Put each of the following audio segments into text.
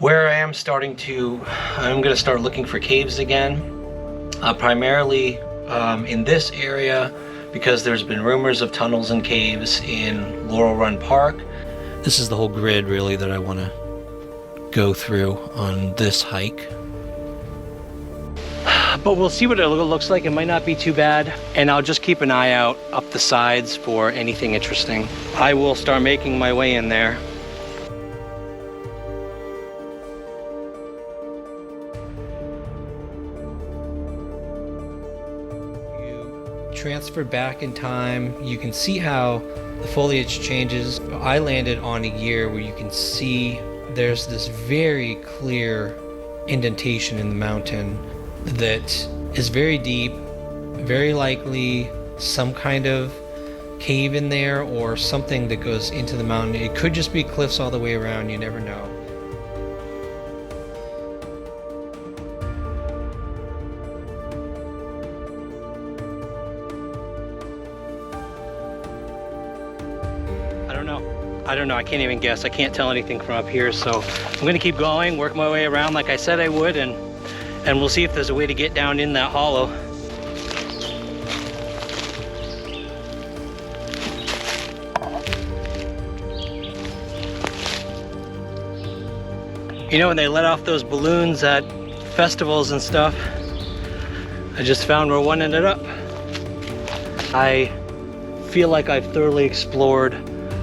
Where I am I'm gonna start looking for caves again, primarily in this area because there's been rumors of tunnels and caves in Laurel Run Park. This is the whole grid really that I want to go through on this hike. But we'll see what it looks like. It might not be too bad, and I'll just keep an eye out up the sides for anything interesting. I will start making my way in there. Transfer back in time, you can see how the foliage changes. I landed on a year where you can see there's this very clear indentation in the mountain that is very deep, very likely some kind of cave in there or something that goes into the mountain. It could just be cliffs all the way around, you never know. I don't know, I can't even guess. I can't tell anything from up here, so I'm gonna keep going, work my way around like I said I would, and we'll see if there's a way to get down in that hollow. You know, when they let off those balloons at festivals and stuff, I just found where one ended up. I feel like I've thoroughly explored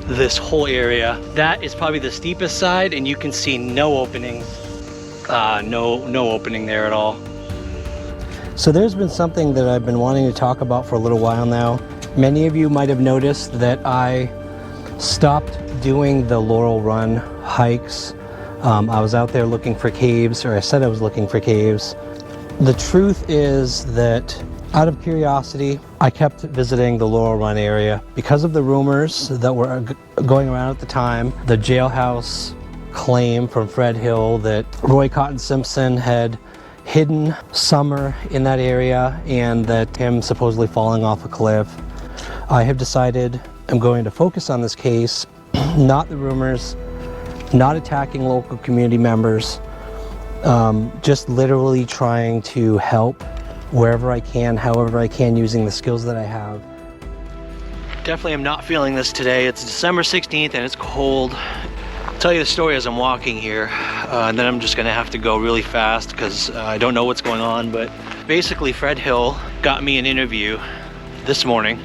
this whole area. That is probably the steepest side, and you can see no openings. No opening there at all. So there's been something that I've been wanting to talk about for a little while now. Many of you might have noticed that I stopped doing the Laurel Run hikes. I was out there looking for caves, or I said I was looking for caves. The truth is that out of curiosity, I kept visiting the Laurel Run area because of the rumors that were going around at the time. The jailhouse claim from Fred Hill that Roy Cotton Simpson had hidden summer in that area and that him supposedly falling off a cliff. I have decided I'm going to focus on this case, not the rumors, not attacking local community members, just literally trying to help wherever I can, however I can, using the skills that I have. Definitely am not feeling this today. It's December 16th and it's cold. I'll tell you the story as I'm walking here, and then I'm just gonna have to go really fast because I don't know what's going on, but basically Fred Hill got me an interview this morning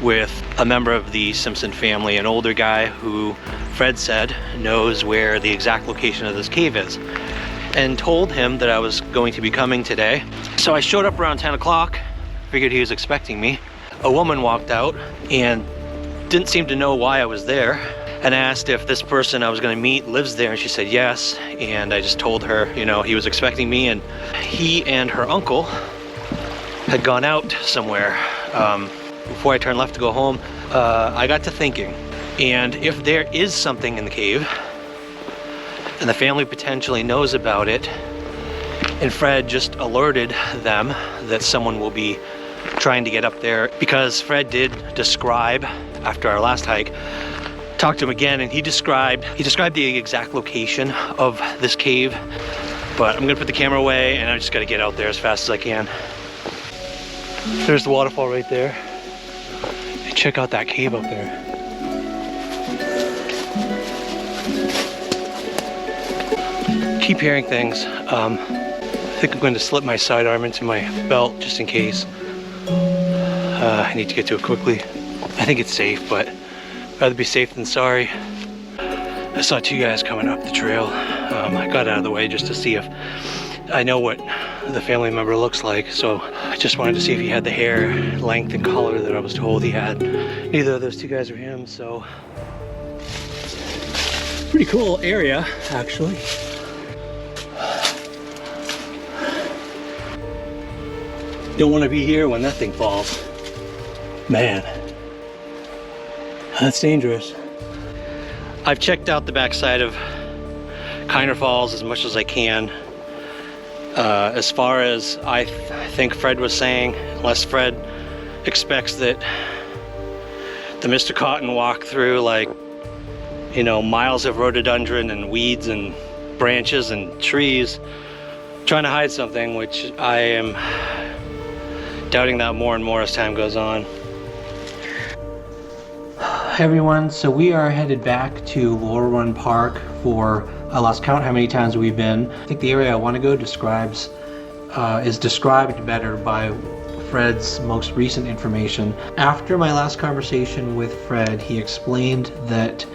with a member of the Simpson family, an older guy who Fred said knows where the exact location of this cave is, and told him that I was going to be coming today. So I showed up around 10 o'clock, figured he was expecting me. A woman walked out and didn't seem to know why I was there, and asked if this person I was gonna meet lives there, and she said yes. And I just told her, you know, he was expecting me, and he and her uncle had gone out somewhere. Before I turned left to go home, I got to thinking, and if there is something in the cave, and the family potentially knows about it, and Fred just alerted them that someone will be trying to get up there, because Fred did describe, after our last hike, talked to him again, and he described the exact location of this cave. But I'm gonna put the camera away, and I just gotta get out there as fast as I can. There's the waterfall right there. And check out that cave up there. Keep hearing things. I think I'm going to slip my sidearm into my belt just in case. I need to get to it quickly. I think it's safe, but I'd rather be safe than sorry. I saw two guys coming up the trail. I got out of the way just to see if I know what the family member looks like, so I just wanted to see if he had the hair length and color that I was told he had. Neither of those two guys are him, so. Pretty cool area, actually. Don't want to be here when that thing falls. Man, that's dangerous. I've checked out the backside of Kiner Falls as much as I can. As far as I think Fred was saying, unless Fred expects that the Mr. Cotton walked through, like, you know, miles of rhododendron and weeds and branches and trees trying to hide something, which I am doubting that more and more as time goes on. Hey everyone, so we are headed back to Laurel Run Park for, I lost count how many times we've been. I think the area I want to go is described better by Fred's most recent information. After my last conversation with Fred, he explained that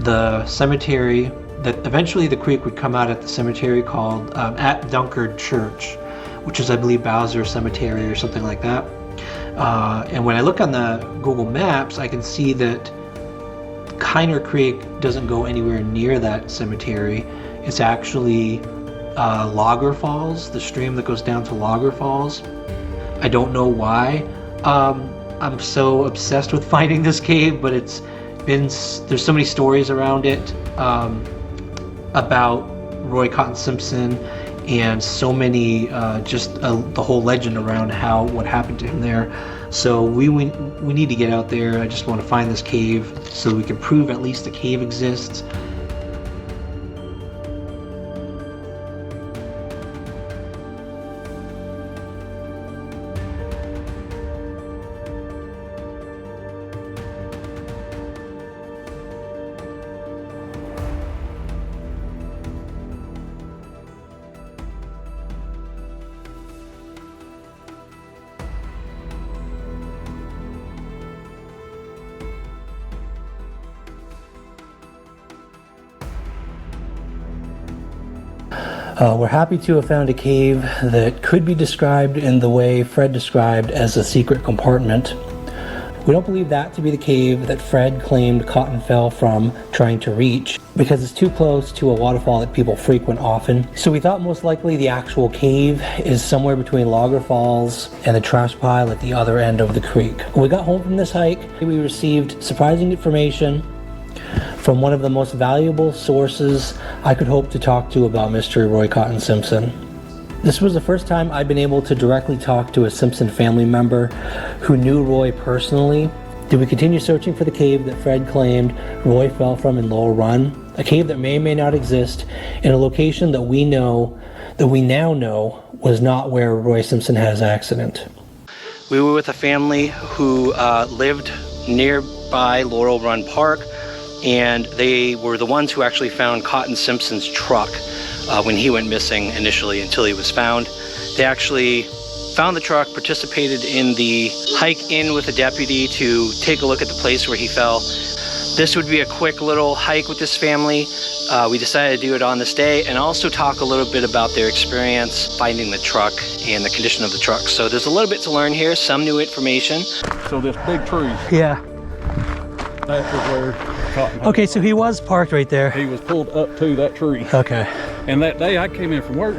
the cemetery, that eventually the creek would come out at the cemetery called at Dunkard Church, which is, I believe, Bowser Cemetery or something like that. And when I look on the Google Maps, I can see that Kiner Creek doesn't go anywhere near that cemetery. It's actually Lager Falls, the stream that goes down to Lager Falls. I don't know why I'm so obsessed with finding this cave, but there's so many stories around it about Roy Cotton Simpson, and so many the whole legend around what happened to him there. So we need to get out there. I just want to find this cave so we can prove at least the cave exists. We're happy to have found a cave that could be described in the way Fred described as a secret compartment. We don't believe that to be the cave that Fred claimed Cotton fell from trying to reach, because it's too close to a waterfall that people frequent often. So we thought most likely the actual cave is somewhere between Lager Falls and the trash pile at the other end of the creek. When we got home from this hike, we received surprising information from one of the most valuable sources I could hope to talk to about Mr. Roy Cotton Simpson. This was the first time I'd been able to directly talk to a Simpson family member who knew Roy personally. Did we continue searching for the cave that Fred claimed Roy fell from in Laurel Run? A cave that may or may not exist in a location that we now know was not where Roy Simpson had his accident. We were with a family who lived nearby Laurel Run Park, and they were the ones who actually found Cotton Simpson's truck when he went missing initially until he was found. They actually found the truck, participated in the hike in with a deputy to take a look at the place where he fell. This would be a quick little hike with this family. We decided to do it on this day and also talk a little bit about their experience finding the truck and the condition of the truck. So there's a little bit to learn here, some new information. So this big tree. Yeah. That was where Cotton. Okay, so he was parked right there. He was pulled up to that tree. Okay. And that day I came in from work,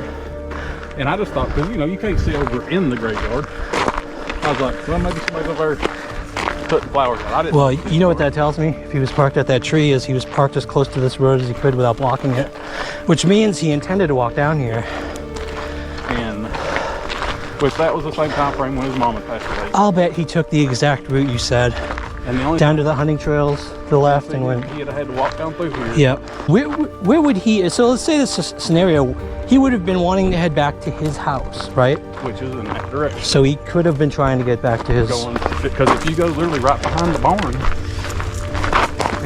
and I just thought, because you can't see over in the graveyard. I was like, well, maybe somebody's over there putting flowers out. I didn't. Well, you know what that tells me? If he was parked at that tree, is he was parked as close to this road as he could without blocking it, which means he intended to walk down here. And which that was the same time frame when his mama passed away. I'll bet he took the exact route you said. And the only down to the hunting trails to the left and went. He'd have had to walk down through here. Yep. Where would he? So let's say this scenario, he would have been wanting to head back to his house, right? Which is in that direction. So he could have been trying to get back to his. Because if you go literally right behind the barn,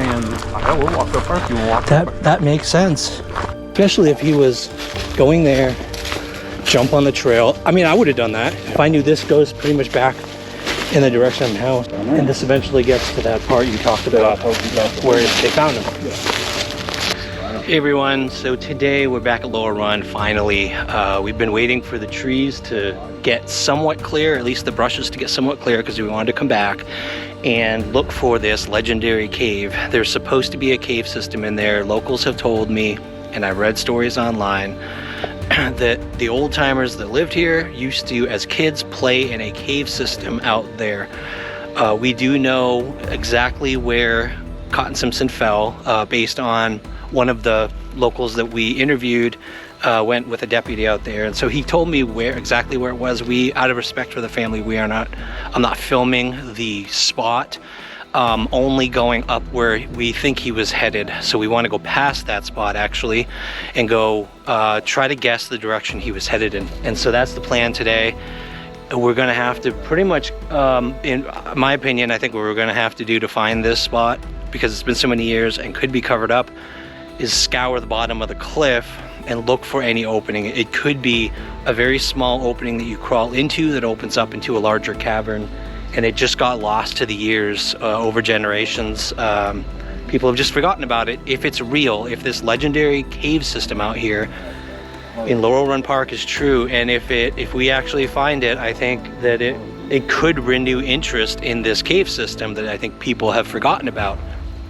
and we'll walk up first. You will walk. That makes sense, especially if he was going there, jump on the trail. I mean, I would have done that if I knew this goes pretty much back in the direction of the house, and this eventually gets to that part you talked about where they found him. Hey everyone, so today we're back at Laurel Run finally. We've been waiting for the trees to get somewhat clear, at least the brushes to get somewhat clear, because we wanted to come back and look for this legendary cave. There's supposed to be a cave system in there. Locals have told me, and I've read stories online, that the old timers that lived here used to, as kids, play in a cave system out there. We do know exactly where Cotton Simpson fell based on one of the locals that we interviewed went with a deputy out there, and so he told me exactly where it was. We, out of respect for the family, I'm not filming the spot. only going up where we think he was headed. So we want to go past that spot actually and go try to guess the direction he was headed in. And so that's the plan today. We're gonna have to pretty much, in my opinion, I think what we're gonna have to do to find this spot, because it's been so many years and could be covered up, is scour the bottom of the cliff and look for any opening. It could be a very small opening that you crawl into that opens up into a larger cavern, and it just got lost to the years, over generations. People have just forgotten about it. If it's real, if this legendary cave system out here in Laurel Run Park is true, and if we actually find it, I think that it could renew interest in this cave system that I think people have forgotten about,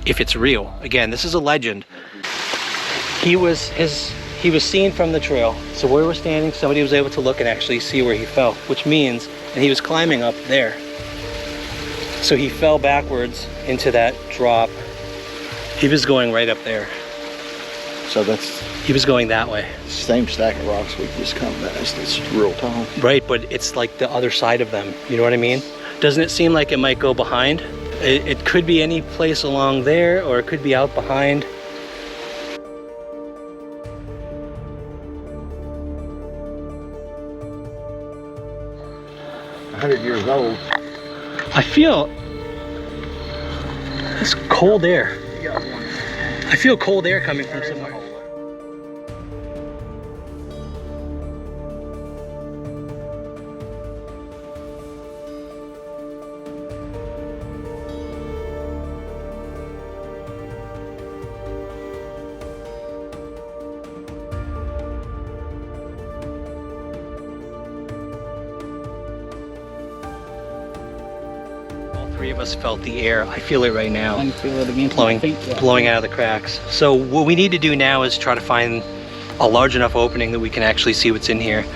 if it's real. Again, this is a legend. He was seen from the trail. So where we're standing, somebody was able to look and actually see where he fell, which means, and he was climbing up there. So he fell backwards into that drop. He was going right up there. So that's He was going that way. the same stack of rocks we just come past. It's real tall. Right, but it's like the other side of them. You know what I mean? Doesn't it seem like it might go behind? It could be any place along there, or it could be out behind. $100 years old. I feel it's cold air. I feel cold air coming from somewhere. Three of us felt the air. I feel it right now. I can feel it against my feet. blowing out of the cracks. So what we need to do now is try to find a large enough opening that we can actually see what's in here,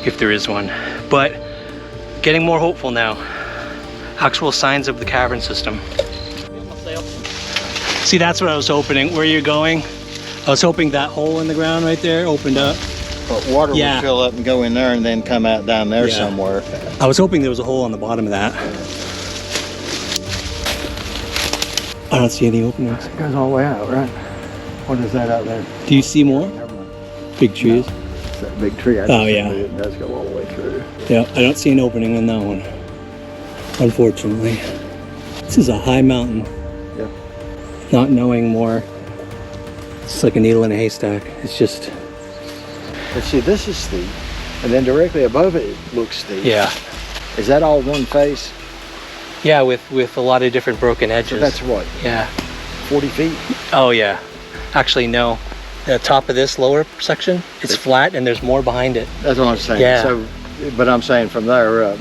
if there is one. But getting more hopeful now. Actual signs of the cavern system. See, that's what I was hoping. Where you're going, I was hoping that hole in the ground right there opened up. But water Yeah. would fill up and go in there and then come out down there Yeah. somewhere. I was hoping there was a hole on the bottom of that. I don't see any openings. It goes all the way out, right? What is that out there? Do you see more? Big trees? It's that big tree. Oh, yeah. It does go all the way through. Yeah, I don't see an opening on that one, unfortunately. This is a high mountain. Yeah. Not knowing more, it's like a needle in a haystack. It's just, But see, this is steep. And then directly above it, it looks steep. yeah. Is that all one face? Yeah, with a lot of different broken edges. So that's what, Yeah. 40 feet? Oh, yeah. Actually, no. The top of this lower section, it's flat and there's more behind it. That's what I'm saying. Yeah. So, but I'm saying from there up,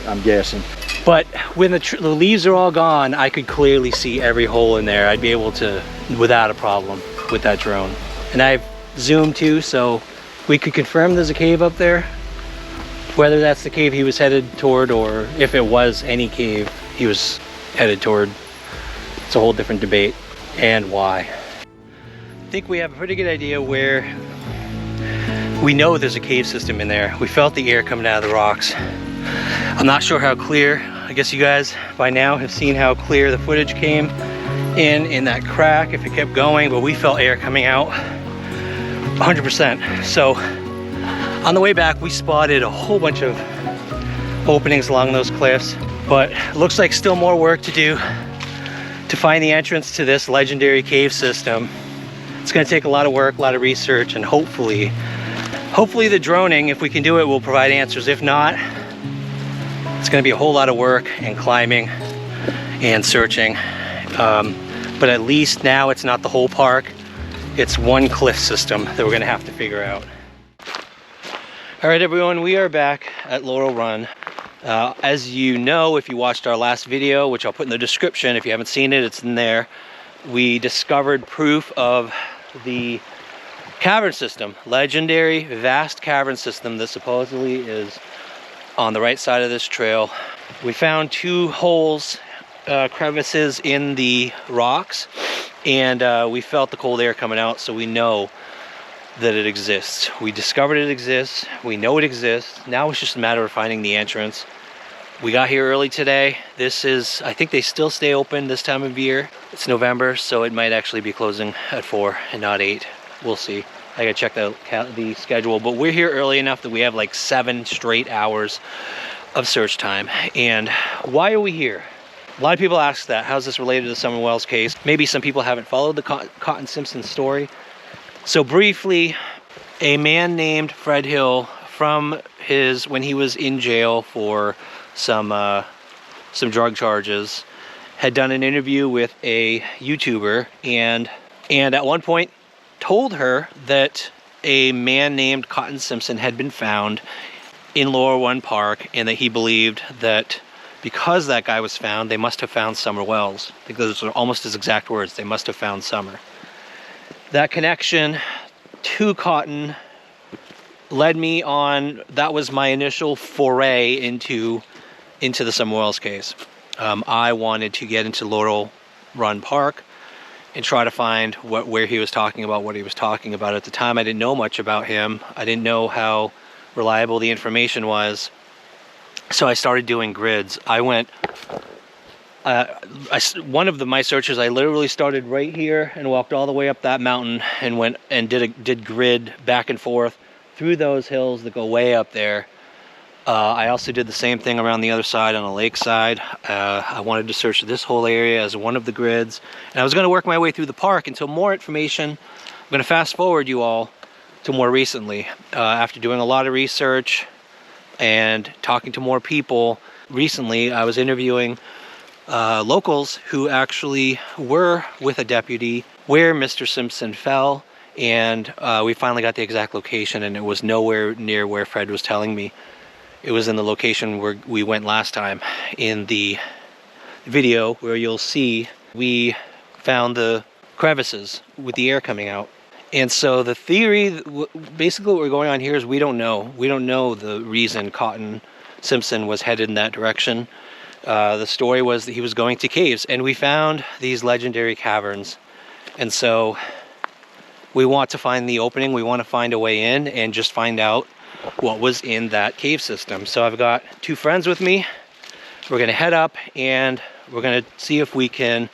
I'm guessing. But when the leaves are all gone, I could clearly see every hole in there. I'd be able to, without a problem, with that drone. And I've zoomed too, so we could confirm there's a cave up there. Whether that's the cave he was headed toward, or if it was any cave he was headed toward, it's a whole different debate, and why. I think we have a pretty good idea where we know there's a cave system in there. We felt the air coming out of the rocks. I'm not sure how clear. I guess you guys by now have seen how clear the footage came in that crack if it kept going, but we felt air coming out 100%. So on the way back, we spotted a whole bunch of openings along those cliffs, but it looks like still more work to do to find the entrance to this legendary cave system. It's gonna take a lot of work, a lot of research, and hopefully the droning, if we can do it, will provide answers. If not, it's gonna be a whole lot of work and climbing and searching. But at least now it's not the whole park. It's one cliff system that we're gonna have to figure out. All right, everyone, we are back at Laurel Run. As you know, if you watched our last video, which I'll put in the description, if you haven't seen it, it's in there. We discovered proof of the cavern system, legendary vast cavern system that supposedly is on the right side of this trail. We found two holes, crevices in the rocks, and we felt the cold air coming out, so we know that it exists. We discovered it exists. We know it exists. Now it's just a matter of finding the entrance We got here early today. This is, I think they still stay open this time of year. It's November, so it might actually be closing at 4 and not 8. We'll see. I gotta check the schedule, but we're here early enough that we have like 7 straight hours of search time. And why are we here? A lot of people ask that. How's this related to the Summer Wells case? Maybe some people haven't followed the Cotton Simpson story. So briefly, a man named Fred Hill, from when he was in jail for some drug charges, had done an interview with a YouTuber, and at one point told her that a man named Cotton Simpson had been found in Laurel Run Park, and that he believed that because that guy was found, they must have found Summer Wells. I think those are almost his exact words. They must have found Summer. That connection to Cotton led me on. That was my initial foray into the Summer Wells case. I wanted to get into Laurel Run Park and try to find where he was talking about what he was talking about. At the time, I didn't know much about him. I didn't know how reliable the information was. So I started doing grids. I went, one of my searches, I literally started right here and walked all the way up that mountain and went and did grid back and forth through those hills that go way up there. I also did the same thing around the other side on the lake side. I wanted to search this whole area as one of the grids. And I was going to work my way through the park until more information. I'm going to fast forward you all to more recently. After doing a lot of research and talking to more people, recently I was interviewing locals who actually were with a deputy where Mr. Simpson fell. And we finally got the exact location, and it was nowhere near where Fred was telling me. It was in the location where we went last time. In the video where you'll see, we found the crevices with the air coming out. And so the theory, basically what we're going on here is we don't know. We don't know the reason Cotton Simpson was headed in that direction. The story was that he was going to caves, and we found these legendary caverns. And so we want to find the opening. We want to find a way in and just find out what was in that cave system. So I've got 2 friends with me. We're going to head up and we're going to see if we can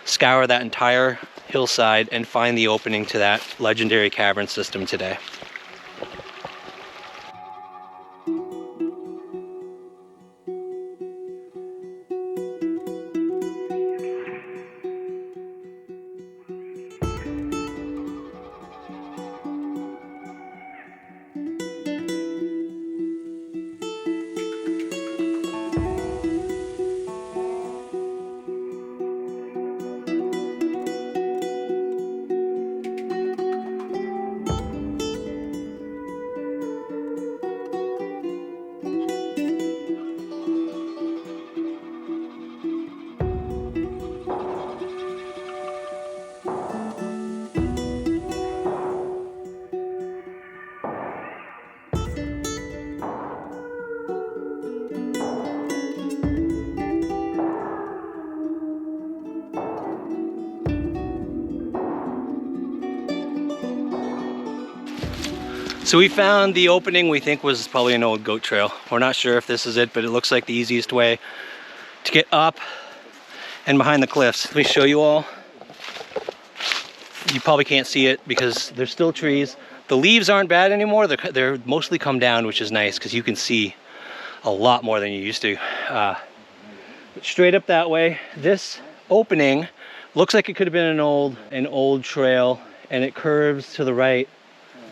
scour that entire hillside and find the opening to that legendary cavern system today. So we found the opening we think was probably an old goat trail. We're not sure if this is it, but it looks like the easiest way to get up and behind the cliffs. Let me show you all. You probably can't see it because there's still trees. The leaves aren't bad anymore. They're mostly come down, which is nice because you can see a lot more than you used to. But straight up that way, this opening looks like it could have been an old trail, and it curves to the right.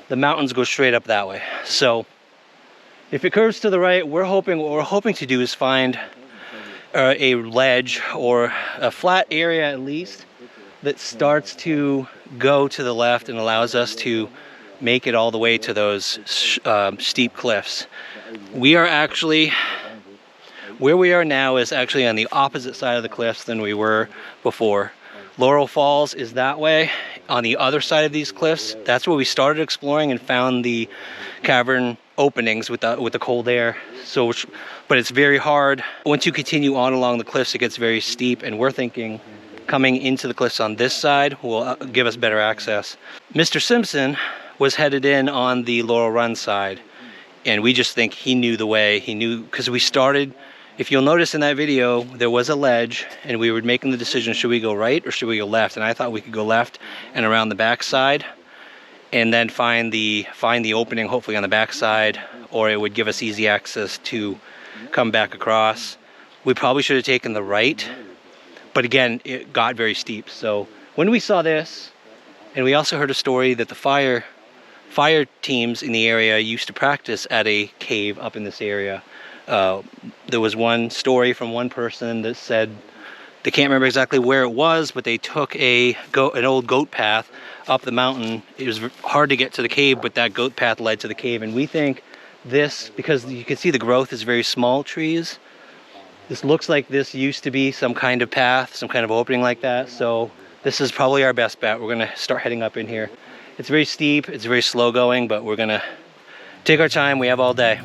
The mountains go straight up that way. So if it curves to the right, what we're hoping to do is find a ledge or a flat area at least that starts to go to the left and allows us to make it all the way to those steep cliffs. We are actually, where we are now is actually on the opposite side of the cliffs than we were before. Laurel Falls is that way. On the other side of these cliffs, that's where we started exploring and found the cavern openings with the cold air. So, but it's very hard. Once you continue on along the cliffs, it gets very steep, and we're thinking coming into the cliffs on this side will give us better access. Mr. Simpson was headed in on the Laurel Run side, and we just think he knew the way. He knew, because we started If you'll notice in that video, there was a ledge and we were making the decision, should we go right or should we go left? And I thought we could go left and around the backside and then find the opening hopefully on the backside, or it would give us easy access to come back across. We probably should have taken the right, but again, it got very steep. So when we saw this, and we also heard a story that the fire teams in the area used to practice at a cave up in this area. There was one story from one person that said, they can't remember exactly where it was, but they took an old goat path up the mountain. It was hard to get to the cave, but that goat path led to the cave. And we think this, because you can see the growth is very small trees, this looks like this used to be some kind of path, some kind of opening like that. So this is probably our best bet. We're gonna start heading up in here. It's very steep, it's very slow going, but we're gonna take our time. We have all day.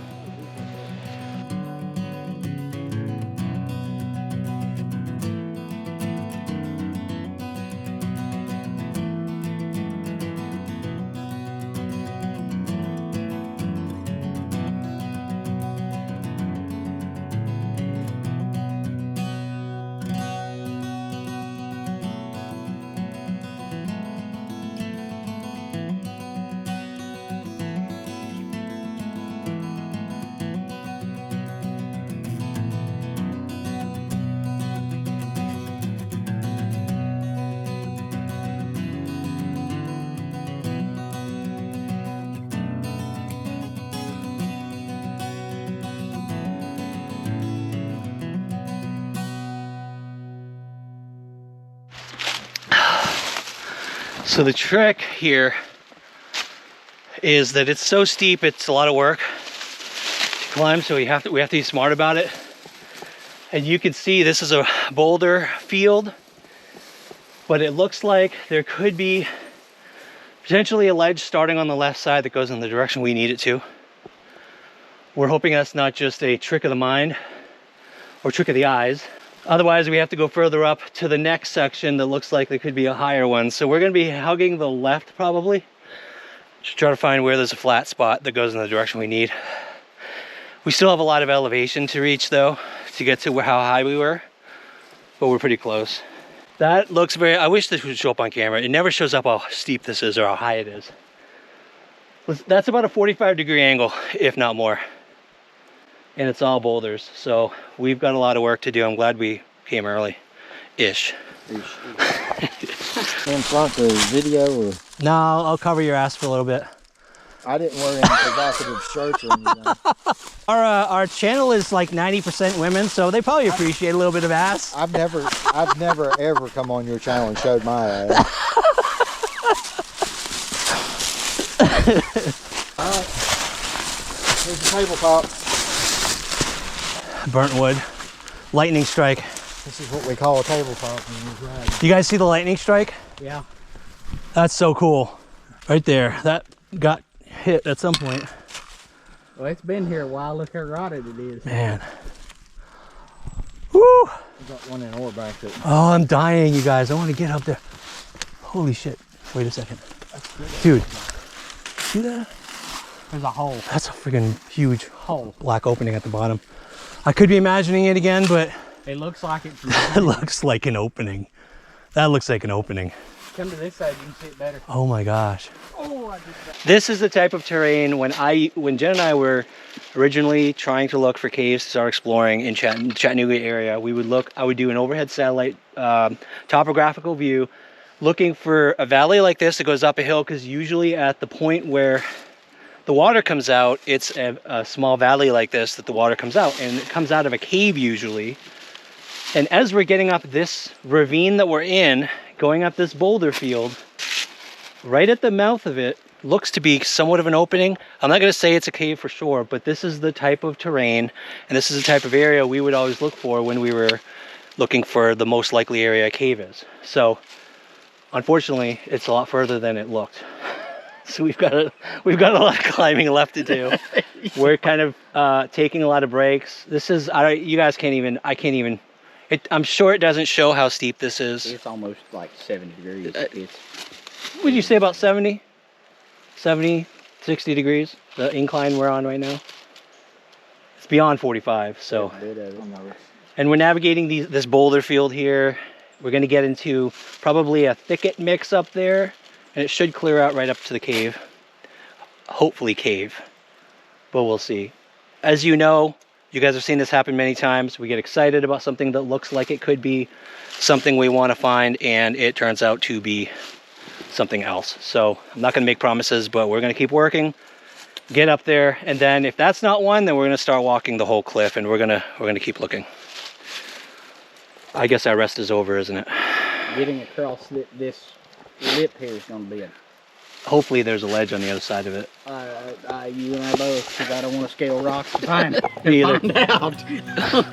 So the trick here is that it's so steep, it's a lot of work to climb, so we have to be smart about it. And you can see this is a boulder field, but it looks like there could be potentially a ledge starting on the left side that goes in the direction we need it to. We're hoping that's not just a trick of the mind or trick of the eyes. Otherwise, we have to go further up to the next section that looks like there could be a higher one. So we're going to be hugging the left probably, to try to find where there's a flat spot that goes in the direction we need. We still have a lot of elevation to reach though, to get to how high we were, but we're pretty close. That looks very, I wish this would show up on camera. It never shows up how steep this is or how high it is. That's about a 45-degree angle, if not more. And it's all boulders, so we've got a lot of work to do. I'm glad we came early-ish. In front of the video, or No, I'll cover your ass for a little bit. I didn't wear any provocative shirts or anything. Our channel is like 90% women, so they probably appreciate a little bit of ass. I've never ever come on your channel and showed my ass. All right, here's the tabletop. Burnt wood, lightning strike. This is what we call a tabletop. You guys see the lightning strike? Yeah. That's so cool. Right there, that got hit at some point. Well, it's been here a while. Look how rotted it is. Man. Woo! We got one in ore back there. Oh, I'm dying, you guys. I want to get up there. Holy shit. Wait a second. Dude, see that? There's a hole. That's a freaking huge hole. Black opening at the bottom. I could be imagining it again, but It looks like it. it looks like an opening. That looks like an opening. Come to this side, you can see it better. Oh my gosh. Oh, I did that. This is the type of terrain when Jen and I were originally trying to look for caves to start exploring in Chattanooga area. I would do an overhead satellite topographical view, looking for a valley like this that goes up a hill, because usually at the point where the water comes out, it's a small valley like this that the water comes out, and it comes out of a cave usually. And as we're getting up this ravine that we're in, going up this boulder field, right at the mouth of it looks to be somewhat of an opening. I'm not going to say it's a cave for sure, but this is the type of terrain and this is the type of area we would always look for when we were looking for the most likely area a cave is. So unfortunately, it's a lot further than it looked. So we've got a lot of climbing left to do. We're kind of taking a lot of breaks. This is, you guys can't even, I can't even, I'm sure it doesn't show how steep this is. It's almost like 70 degrees. Would you say about 70? 70, 60 degrees, the incline we're on right now. beyond 45, so. A bit of it. And we're navigating this boulder field here. We're gonna get into probably a thicket mix up there, and it should clear out right up to the cave. Hopefully cave, but we'll see. As you know, you guys have seen this happen many times. We get excited about something that looks like it could be something we want to find, and it turns out to be something else. So I'm not gonna make promises, but we're gonna keep working, get up there, and then if that's not one, then we're gonna start walking the whole cliff, and we're gonna keep looking. I guess our rest is over, isn't it? Getting across this lip here is going to be it. Hopefully there's a ledge on the other side of it. You and I both, because I don't want to scale rocks to find it. Me either. Find out.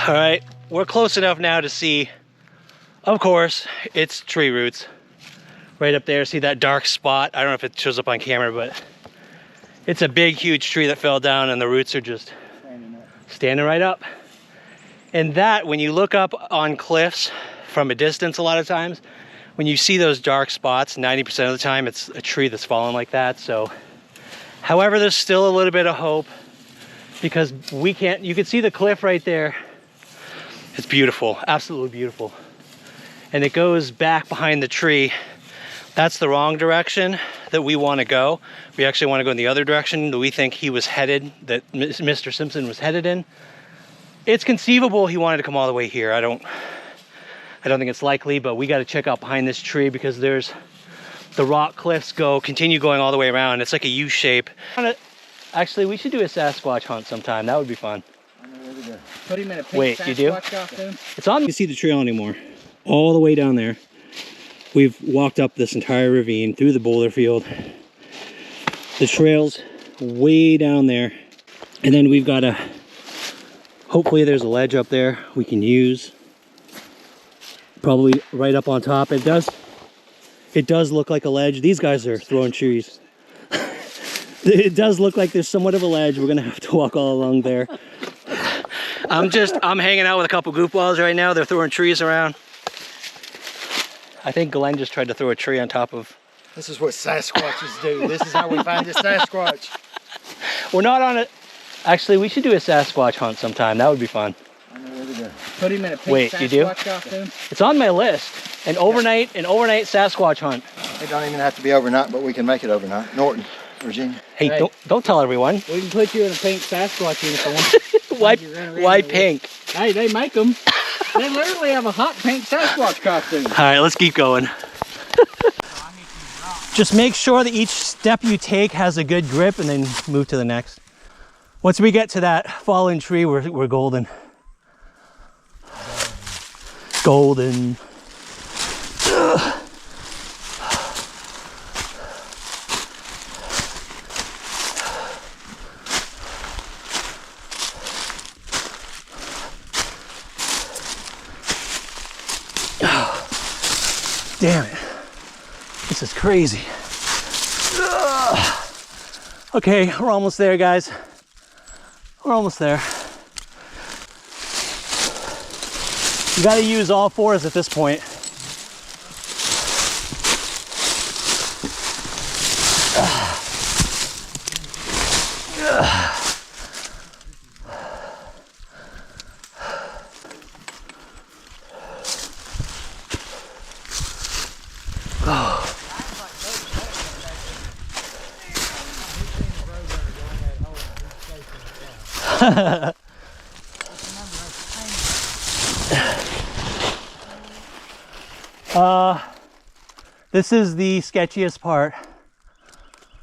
All right, we're close enough now to see, of course, it's tree roots. Right up there, see that dark spot? I don't know if it shows up on camera, but it's a big, huge tree that fell down and the roots are just standing right up. And that, when you look up on cliffs from a distance a lot of times, when you see those dark spots, 90% of the time it's a tree that's fallen like that. So, however, there's still a little bit of hope because you can see the cliff right there. It's beautiful, absolutely beautiful. And it goes back behind the tree. That's the wrong direction that we want to go. We actually want to go in the other direction that we think he was headed, that Mr. Simpson was headed in. It's conceivable he wanted to come all the way here. I don't think it's likely, but we got to check out behind this tree because there's the rock cliffs continue going all the way around. It's like a U shape. Actually, we should do a Sasquatch hunt sometime. That would be fun. Put him in a pink Wait, you do? Sasquatch costume. It's on. You see the trail anymore. All the way down there. We've walked up this entire ravine through the boulder field. The trail's way down there. And then we've got hopefully there's a ledge up there we can use. Probably right up on top. It does look like a ledge. These guys are throwing trees. It does look like there's somewhat of a ledge. We're gonna have to walk all along there. I'm hanging out with a couple goofballs right now. They're throwing trees around. I think Glenn just tried to throw a tree on top of. This is what Sasquatches do. This is how we find a Sasquatch. We're not on it. Actually, we should do a Sasquatch hunt sometime. That would be fun. I know where to go. Put him in a pink Wait, Sasquatch you do? costume. It's on my list. An overnight Sasquatch hunt. It don't even have to be overnight, but we can make it overnight. Norton, Virginia. Hey, don't tell everyone. We can put you in a pink Sasquatch uniform. Why pink? Hey, they make them. They literally have a hot pink Sasquatch costume. All right, let's keep going. Just make sure that each step you take has a good grip and then move to the next. Once we get to that fallen tree, we're golden. Golden. Ugh. Damn it. This is crazy. Ugh. Okay, we're almost there, guys. We're almost there. You gotta use all fours at this point. This is the sketchiest part.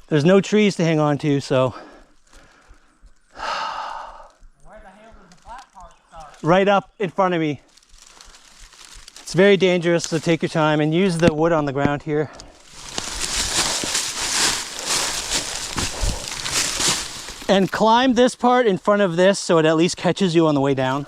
There's no trees to hang on to, so. Where the hell does the flat part start? Right up in front of me. It's very dangerous, so take your time and use the wood on the ground here. And climb this part in front of this so it at least catches you on the way down.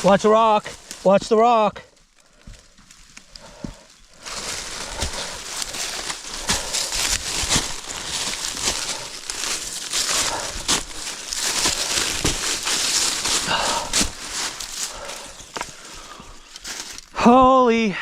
Watch the rock. Watch the rock. Holy.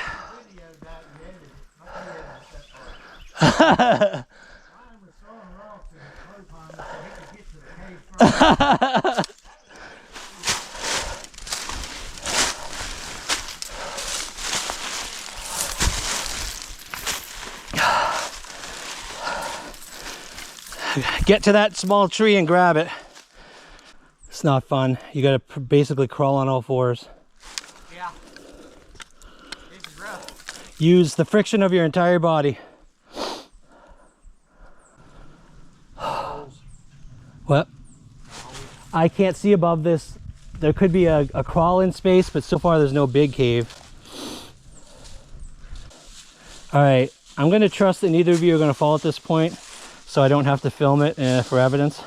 Get to that small tree and grab it. It's not fun. You gotta basically crawl on all fours. Yeah. This is rough. Use the friction of your entire body. What? I can't see above this. There could be a crawl in space, but so far there's no big cave. All right, I'm gonna trust that neither of you are gonna fall at this point, so I don't have to film it for evidence.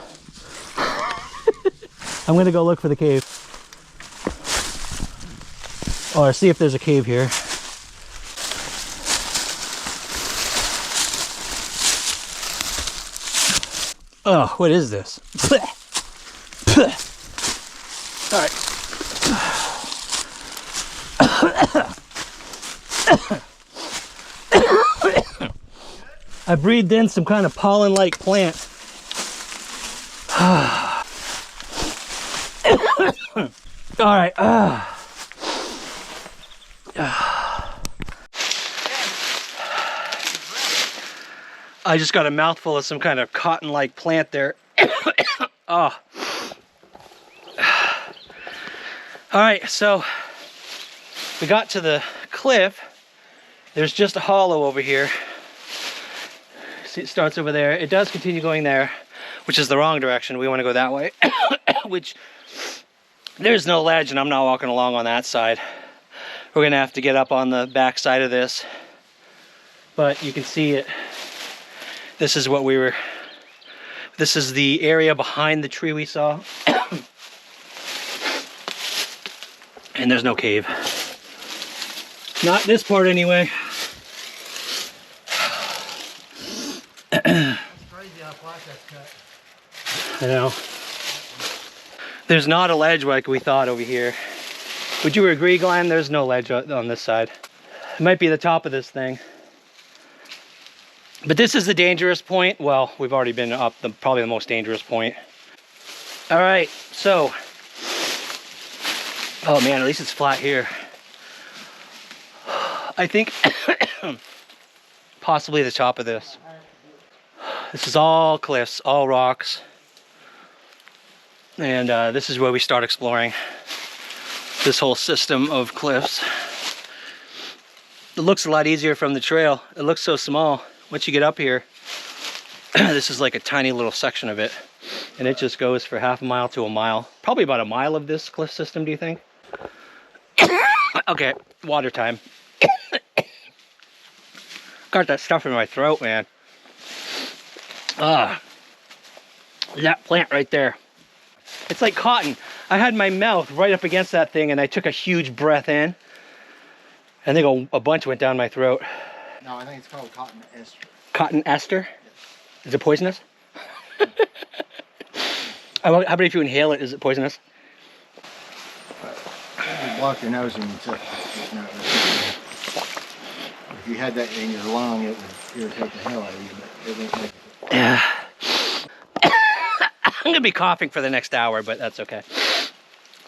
I'm gonna go look for the cave. Or see if there's a cave here. Oh, what is this? All right. I breathed in some kind of pollen-like plant. All right. I just got a mouthful of some kind of cotton-like plant there. Oh. All right, so we got to the cliff. There's just a hollow over here. See, it starts over there. It does continue going there, which is the wrong direction. We want to go that way, which there's no ledge, and I'm not walking along on that side. We're gonna have to get up on the back side of this, but you can see it. This is what we were, this is the area behind the tree we saw. And there's no cave. Not this part anyway. It's crazy how flat that's cut. I know. There's not a ledge like we thought over here. Would you agree, Glenn? There's no ledge on this side. It might be the top of this thing. But this is the dangerous point. Well, we've already been up probably the most dangerous point. All right, so. Oh man, at least it's flat here. I think possibly the top of this. This is all cliffs, all rocks. And this is where we start exploring this whole system of cliffs. It looks a lot easier from the trail. It looks so small. Once you get up here, this is like a tiny little section of it. And it just goes for half a mile to a mile. Probably about a mile of this cliff system, do you think? Okay, water time. Got that stuff in my throat, man. That plant right there. It's like cotton. I had my mouth right up against that thing and I took a huge breath in. I think a bunch went down my throat. No, I think it's called cotton ester. Cotton ester? Is it poisonous? How about if you inhale it, is it poisonous? block your nose and stuff. No, if you had that in your lung, it would irritate the hell out of you, but it won't make it. Yeah. I'm gonna be coughing for the next hour, but that's okay.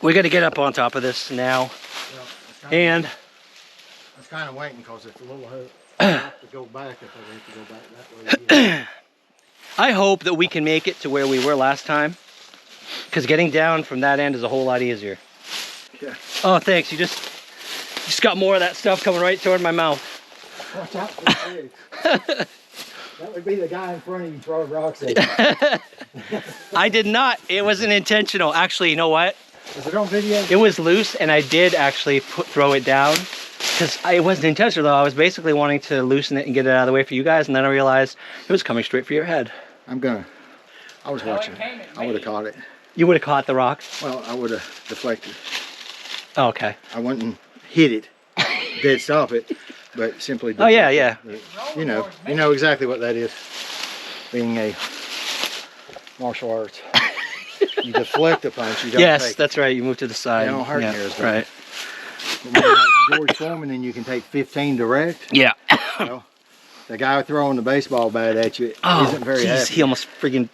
We got to get up on top of this now, and I was kind of waiting because it's a little have to go back if I have to go back that way again. I hope that we can make it to where we were last time, because getting down from that end is a whole lot easier. Yeah. Oh, thanks. You just got more of that stuff coming right toward my mouth. Watch out for the pigs. That would be the guy in front of you throwing rocks at you. I did not. It wasn't intentional. Actually, you know what? Is it on video? It was loose, and I did actually throw it down. Because it wasn't intentional though. I was basically wanting to loosen it and get it out of the way for you guys, and then I realized it was coming straight for your head. I was watching. I would have caught it. You would have caught the rock? Well, I would have deflected. Oh, okay. I wouldn't hit it, dead stop it, but simply. Oh yeah, yeah. You know exactly what that is. Being a martial arts, you deflect a punch. You don't Yes, take that's right. You move to the side. They don't hurt yeah, here as right. When you're like George Foreman and you can take 15 direct. Yeah. You know, the guy throwing the baseball bat at you isn't very geez, happy. he almost freaking...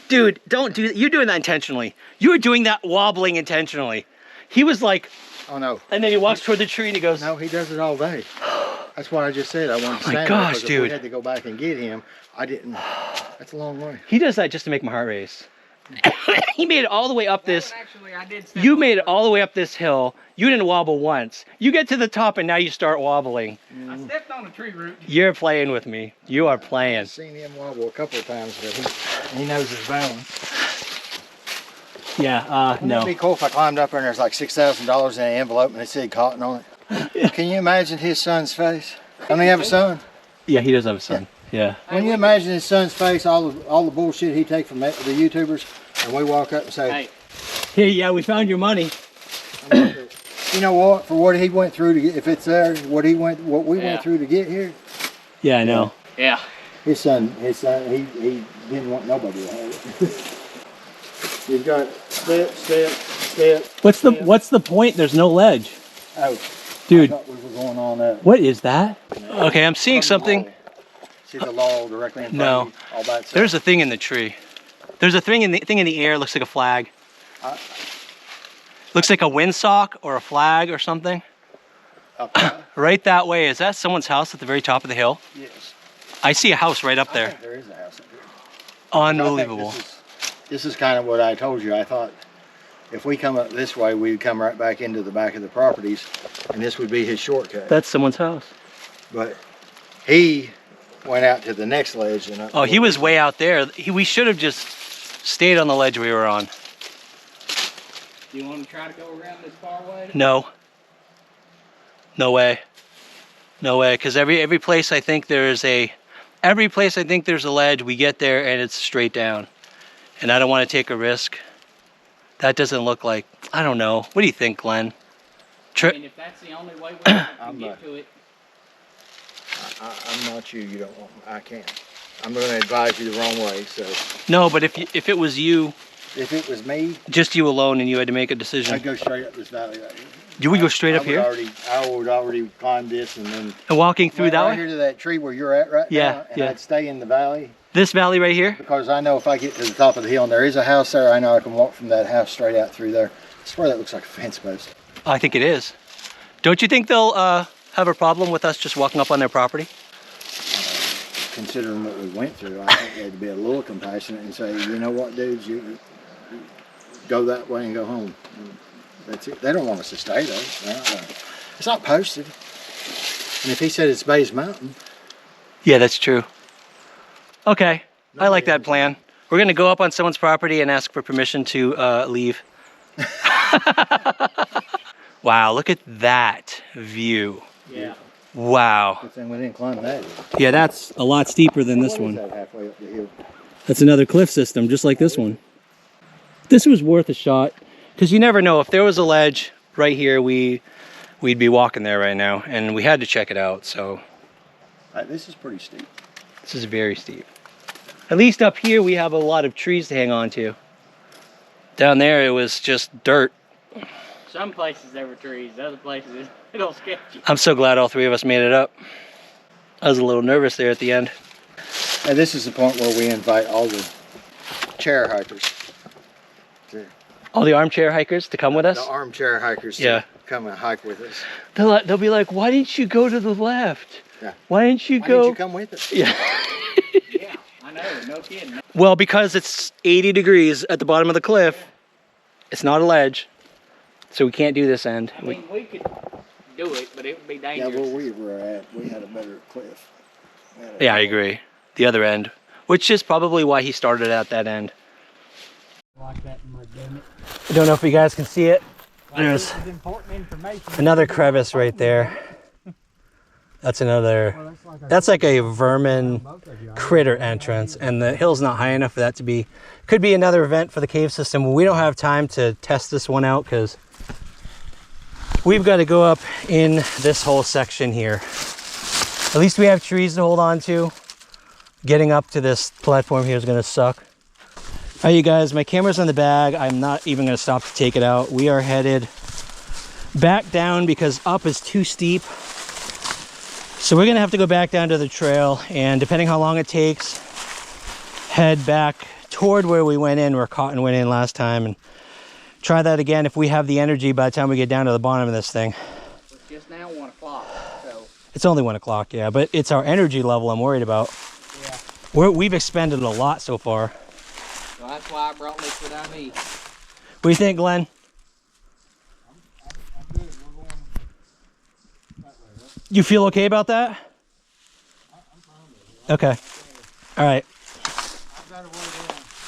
Dude, don't do that. You're doing that intentionally. You were doing that wobbling intentionally. He was like... Oh no. And then he walks toward the tree and he goes... No, he does it all day. That's what I just said. I wanted to stand my gosh, there, dude. If we had to go back and get him, I didn't. That's a long way. He does that just to make my heart race. He made it all the way up this... Actually, I did step You on made it the- all the way up this hill. You didn't wobble once. You get to the top and now you start wobbling. I stepped on a tree root. You're playing with me. You are playing. I've seen him wobble a couple of times, but he knows his balance. Yeah, Wouldn't no. it be cool if I climbed up there and there's like $6,000 in an envelope and it said Cotton on it? Can you imagine his son's face? Don't he have a son? Yeah, he does have a son. Yeah. When you imagine his son's face, all the bullshit he take from the YouTubers, and we walk up and say, Hey. Here, yeah, we found your money. you know what? For what he went through to get, if it's there, what we went through to get here. Yeah, I know. Yeah. His son, he didn't want nobody to have it. You've got step. What's the point? There's no ledge. Oh, Dude. I thought we were going on that. What is that? Okay, I'm seeing something. See the laurel directly in front No. of you, all by itself. There's a thing in the tree. There's a thing in the air. Looks like a flag. Looks like a windsock or a flag or something. Okay. Right that way. Is that someone's house at the very top of the hill? Yes. I see a house right up I there. think there is a house up here. Unbelievable. I think this is kind of what I told you. I thought if we come up this way, we'd come right back into the back of the properties, and this would be his shortcut. That's someone's house. But he went out to the next ledge. And Oh, he was way out there. We should have just stayed on the ledge we were on. Do you want to try to go around this far way? No. No way. No way. Because every place I think there's a ledge, we get there and it's straight down. And I don't want to take a risk. That doesn't look like, I don't know. What do you think, Glenn? I mean, if that's the only way we can get to it. I'm not you. You don't want. I can't. I'm going to advise you the wrong way. So No, but if it was you, if it was me, just you alone, and you had to make a I'd decision, go straight up this valley right here. you would go straight up here I would already climb this and then and walking through went that right way. here to that tree where you're at right Yeah, now, and yeah. I'd stay in the valley This valley right here. because I know if I get to the top of the hill and there is a house there, I know I can walk from that house straight out through there. I swear that looks like a fence post. I think it is. Don't you think they'll have a problem with us just walking up on their property? Considering what we went through, I think they'd be a little compassionate and say, you know what, dudes, you go that way and go home. And that's it. They don't want us to stay though. It's not posted. And if he said it's Bays Mountain, Yeah, that's true. Okay, I like that plan. We're gonna go up on someone's property and ask for permission to leave. Wow, look at that view. Yeah. Wow. good thing we didn't climb that. Yeah, that's a lot steeper than this What is one. that halfway up the hill? That's another cliff system, just like this one. This was worth a shot, because you never know. If there was a ledge right here, we'd be walking there right now, and we had to check it out, so. This is pretty steep. This is very steep. At least up here, we have a lot of trees to hang on to. Down there, it was just dirt. Some places there were trees, other places it's a little sketchy. I'm so glad all three of us made it up. I was a little nervous there at the end. And this is the point where we invite all the chair hikers. All the armchair hikers to come with us? The armchair hikers to Yeah. come and hike with us. They'll be like, why didn't you go to the left? Yeah. Why didn't you Why go? didn't you come with us? Yeah. Yeah, I know, no kidding. Well, because it's 80 degrees at the bottom of the cliff, it's not a ledge, so we can't do this end. I mean, we could do it, but it would be Yeah, dangerous. where we were at, we had a better cliff. Yeah, I agree. The other end, which is probably why he started at that end. Like that in my damn I don't know if you guys can see it. There's This is important information. another crevice right there. That's another, that's like a vermin critter entrance, and the hill's not high enough for that to be, could be another event for the cave system. We don't have time to test this one out because we've got to go up in this whole section here. At least we have trees to hold on to. Getting up to this platform here is going to suck. All right, you guys, my camera's in the bag. I'm not even going to stop to take it out. We are headed back down because up is too steep. So we're going to have to go back down to the trail, and depending how long it takes, head back toward where we went in, where Cotton went in last time, and try that again if we have the energy by the time we get down to the bottom of this thing. It's just now 1 o'clock, so It's only 1 o'clock, yeah, but it's our energy level I'm worried about. yeah. We've expended a lot so far. So that's why I brought liquid IV. What do you think, Glenn? You feel okay about that? Okay. All right.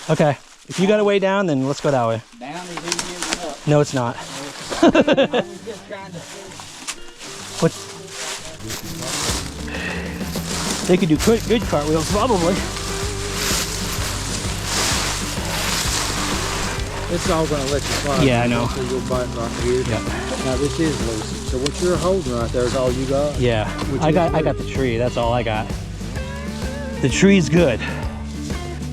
Okay. If you got to way down, then let's go that way. Down is easier than up. No, it's not. I was just trying to see. What? They could do good cartwheels, probably. It's all going to let you slide. Yeah, I know. So you'll bite right here. Yeah. Now this is loose. So what you're holding right there is all you got? Yeah. Which I is got the tree. That's all I got. The tree's good.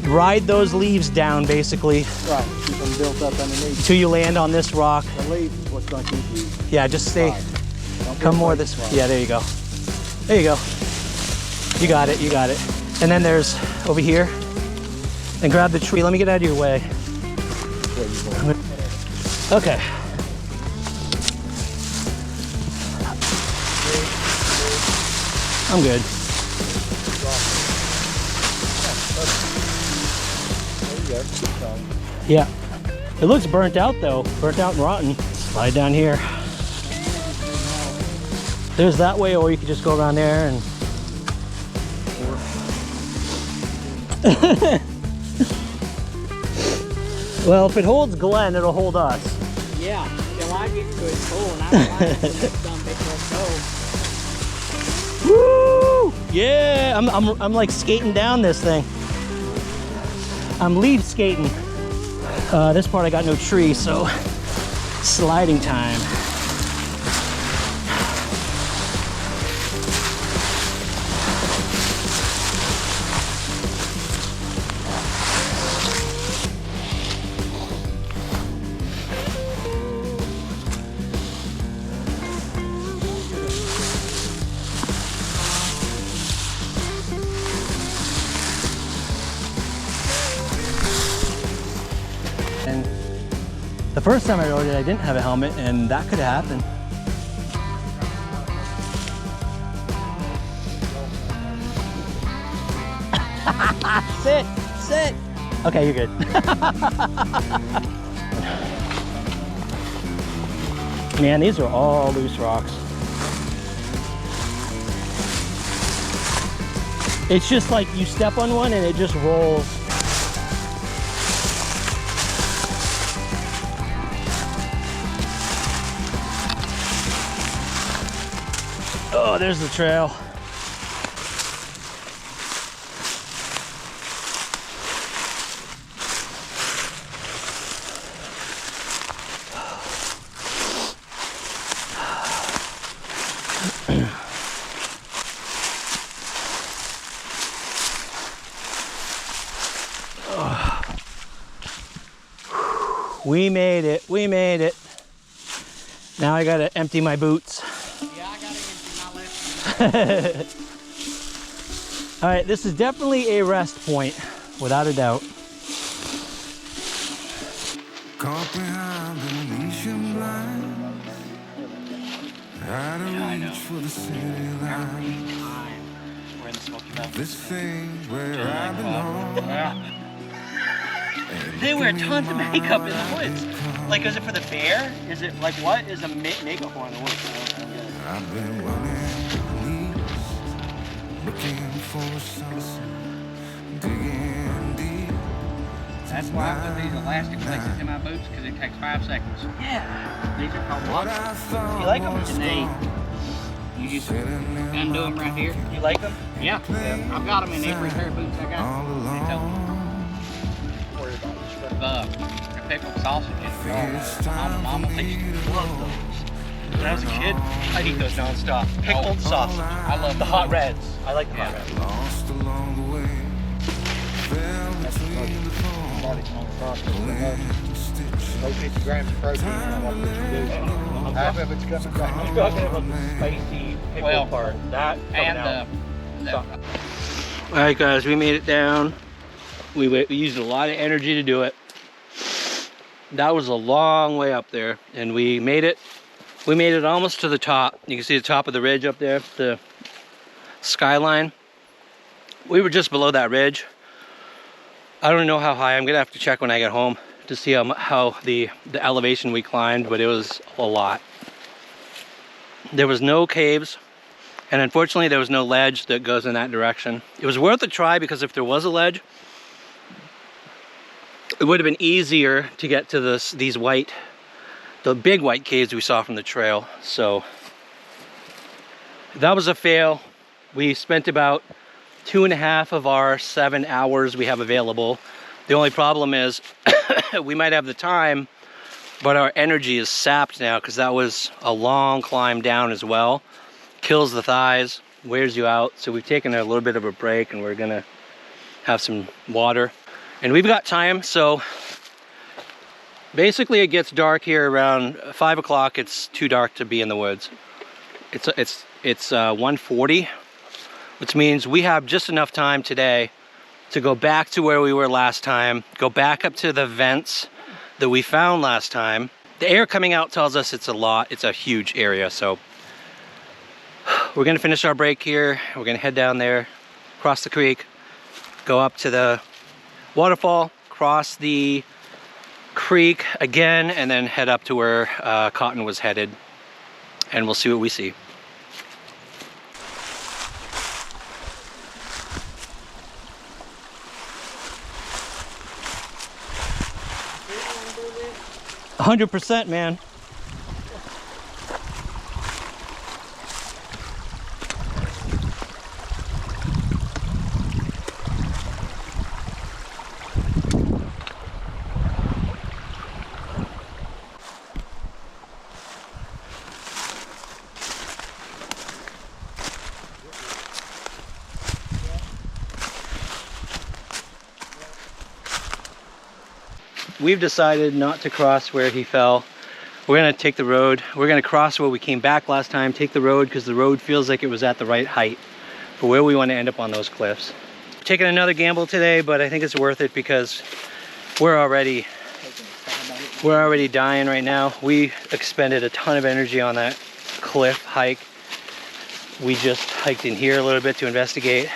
Ride those leaves down, basically, Right. Keep them built up underneath. until you land on this rock. The leaves is what's going to keep you. Yeah, just stay. Right. Don't Come be more afraid this to way. slide. Yeah, there you go. There you go. You got it, you got it. And then there's over here. And grab the tree. Let me get out of your way. Okay. I'm good. Yeah. It looks burnt out though. Burnt out and rotten. Slide down here. There's that way, or you could just go around there and well, if it holds Glenn, it'll hold us. Yeah, till I get to it full and I don't like it, some bitch will go. Woo! Yeah, I'm like skating down this thing. I'm leaf skating. This part I got no tree, so sliding time. And the first time I rode it, I didn't have a helmet, and that could have happened. Sit, sit. Okay, you're good. Man, these are all loose rocks. It's just like you step on one and it just rolls. Oh, there's the trail. We made it, we made it. Now I gotta empty my boots. Yeah, I gotta empty my left. All right, this is definitely a rest point, without a doubt. Caught behind the Venetian blinds. Out of reach for the city line. We're in the Smoky Mountains. This thing's where I belong. They wear tons of makeup in the woods. Like, is it for the bear? Is it like what is a makeup for in the woods? I've been running knees, looking for a sunset, digging deep. That's why I put these elastic places in my boots, because it takes 5 seconds. Yeah. These are called What lockers. I thought You like 'em? was And they, gone, you just sitting in undo them right here. You like them? Yeah, I've got them in every pair of boots I got. all alone. The pickled sausage and It's time Mama for thinks me to Love go. those. When I was a kid, I'd eat those nonstop. Pickled sausage. I love The hot reds. I like the hot Yeah. reds. Lost along the way, fell between the thorns, pulling stitches. No 50 grams of protein, I like what you do. Half of it's coming back. I'm talking about the spicy pickled Well, part. That and All right, guys, we made it down. We used a lot of energy to do it. That was a long way up there, and we made it. We made it almost to the top. You can see the top of the ridge up there, the skyline. We were just below that ridge. I don't know how high. I'm gonna have to check when I get home to see how the elevation we climbed, but it was a lot. There was no caves, and unfortunately there was no ledge that goes in that direction. It was worth a try, because if there was a ledge, it would have been easier to get to the big white caves we saw from the trail. So that was a fail. We spent about 2.5 of our 7 hours we have available. The only problem is we might have the time, but our energy is sapped now, because that was a long climb down as well. Kills the thighs, wears you out. So we've taken a little bit of a break, and we're gonna have some water. And we've got time, so basically it gets dark here around 5 o'clock. It's too dark to be in the woods. It's 1:40, which means we have just enough time today to go back to where we were last time, go back up to the vents that we found last time. The air coming out tells us it's a huge area. So we're gonna finish our break here. We're gonna head down there, cross the creek, go up to the waterfall, cross the creek again, and then head up to where Cotton was headed, and we'll see what we see. "100%, man." We've decided not to cross where he fell. We're gonna take the road. We're gonna cross where we came back last time, take the road, because the road feels like it was at the right height for where we want to end up on those cliffs. Taking another gamble today, but I think it's worth it, because we're already dying right now. We expended a ton of energy on that cliff hike. We just hiked in here a little bit to investigate.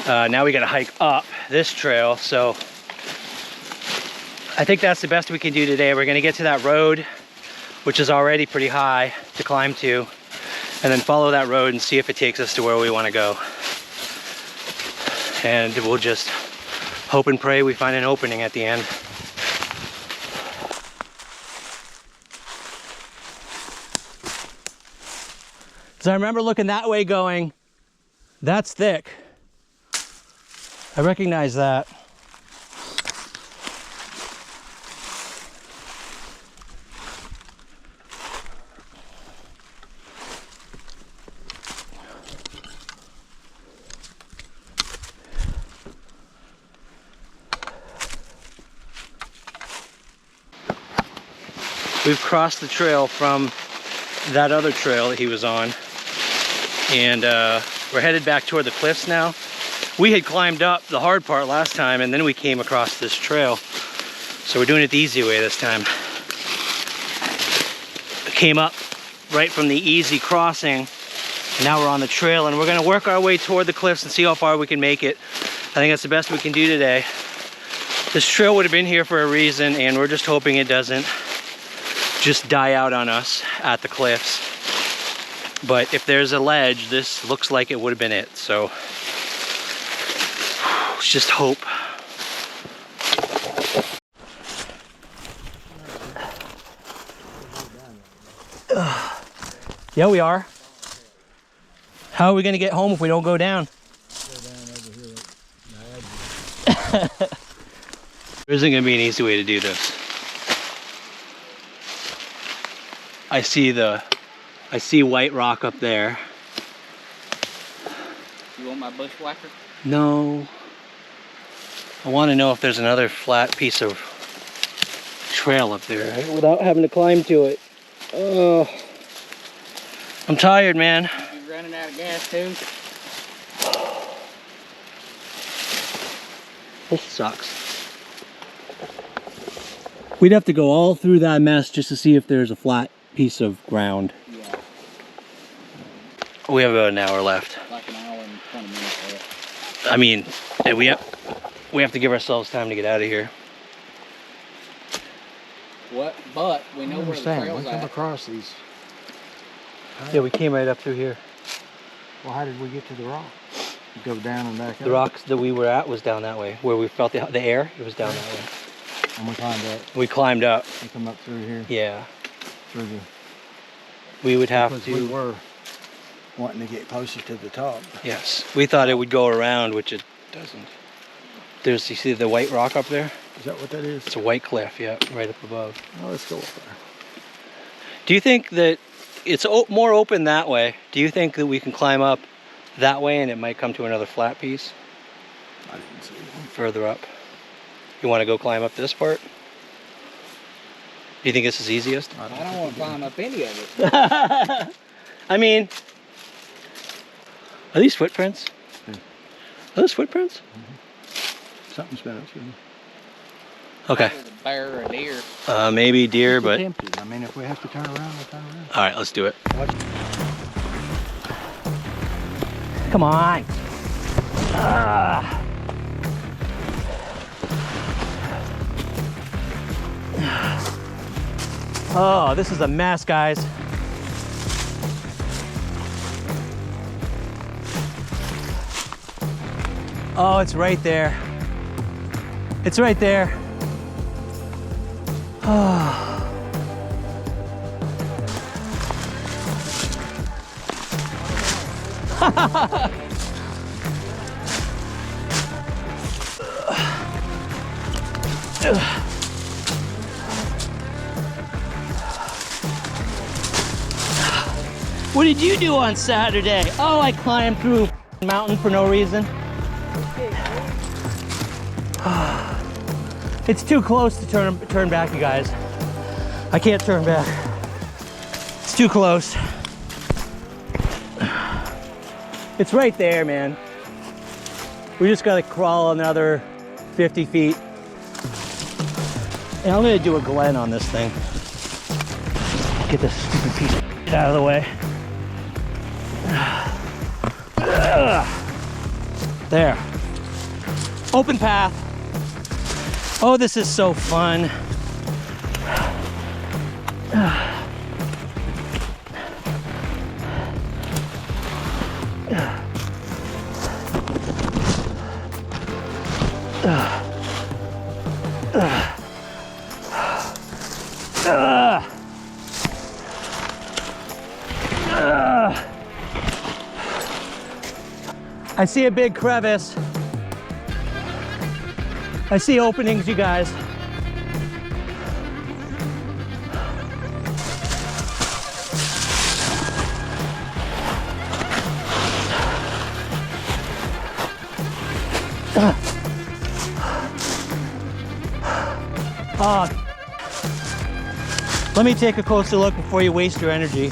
Now we gotta hike up this trail, so I think that's the best we can do today. We're gonna get to that road, which is already pretty high to climb to, and then follow that road and see if it takes us to where we wanna go. And we'll just hope and pray we find an opening at the end. So I remember looking that way going, that's thick. I recognize that. We've crossed the trail from that other trail that he was on. And we're headed back toward the cliffs now. We had climbed up the hard part last time and then we came across this trail. So we're doing it the easy way this time. Came up right from the easy crossing. And now we're on the trail and we're gonna work our way toward the cliffs and see how far we can make it. I think that's the best we can do today. This trail would have been here for a reason and we're just hoping it doesn't just die out on us at the cliffs. But if there's a ledge, this looks like it would have been it. So let's just hope. Yeah, we are. How are we gonna get home if we don't go down? There isn't gonna be an easy way to do this. I see white rock up there. You want my bushwhacker? No. I want to know if there's another flat piece of trail up there without having to climb to it. Oh, I'm tired, man. You running out of gas too? This sucks. We'd have to go all through that mess just to see if there's a flat piece of ground. Yeah. We have about an hour left. Like an hour and 20 minutes left. I mean, we have to give ourselves time to get out of here. What? But we know where the trail's We come at. across these. Yeah, we came right up through here. Well, how did we get to the rock? Go down and back up. The rocks that we were at was down that way. Where we felt the air, it was down that way. And we climbed up. We climbed up. We come up through here. Yeah. Through the. We would have Because to. we were wanting to get closer to the top. Yes. We thought it would go around, which it doesn't. You see the white rock up there? Is that what that is? It's a white cliff, yeah, right up above. Oh, let's go up there. Do you think that it's more open that way? Do you think that we can climb up that way and it might come to another flat piece I didn't see one. further up? You want to go climb up this part? Do you think this is easiest? I don't want to climb up any of it. I mean, are these footprints? Yeah. Are those footprints? Something's been up through. Okay. There's a bear or a deer. Maybe deer, but Tempted. I mean, if we have to turn around, we'll turn around. all right, let's do it. Come on. Oh, this is a mess, guys. Oh, it's right there. It's right there. Oh. What did you do on Saturday? Oh, I climbed through a mountain for no reason. It's too close to turn back, you guys. I can't turn back. It's too close. It's right there, man. We just gotta crawl another 50 feet. And I'm gonna do a glen on this thing. Get this stupid piece of shit out of the way. There. Open path. Oh, this is so fun. I see a big crevice. I see openings, you guys. Oh, Let me take a closer look before you waste your energy.